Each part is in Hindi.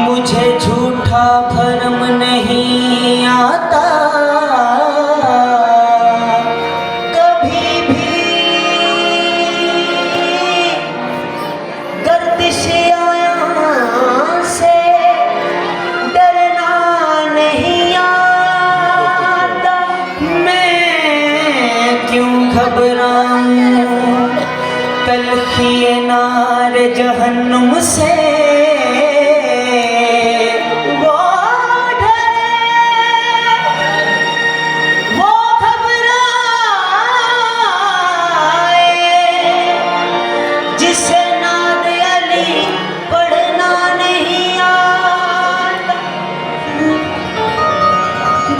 मुझे झूठा भरम नहीं आता, कभी भी गर्दिश आया से डरना नहीं आता। मैं क्यों घबराऊं तलखिए नार जहन्नुम से,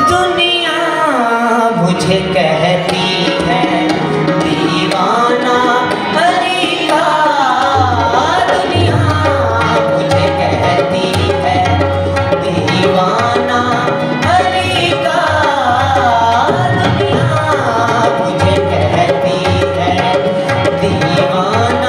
दुनिया मुझे कहती है दीवाना अली का, दुनिया मुझे कहती है दीवाना अली का, दुनिया मुझे कहती है दीवाना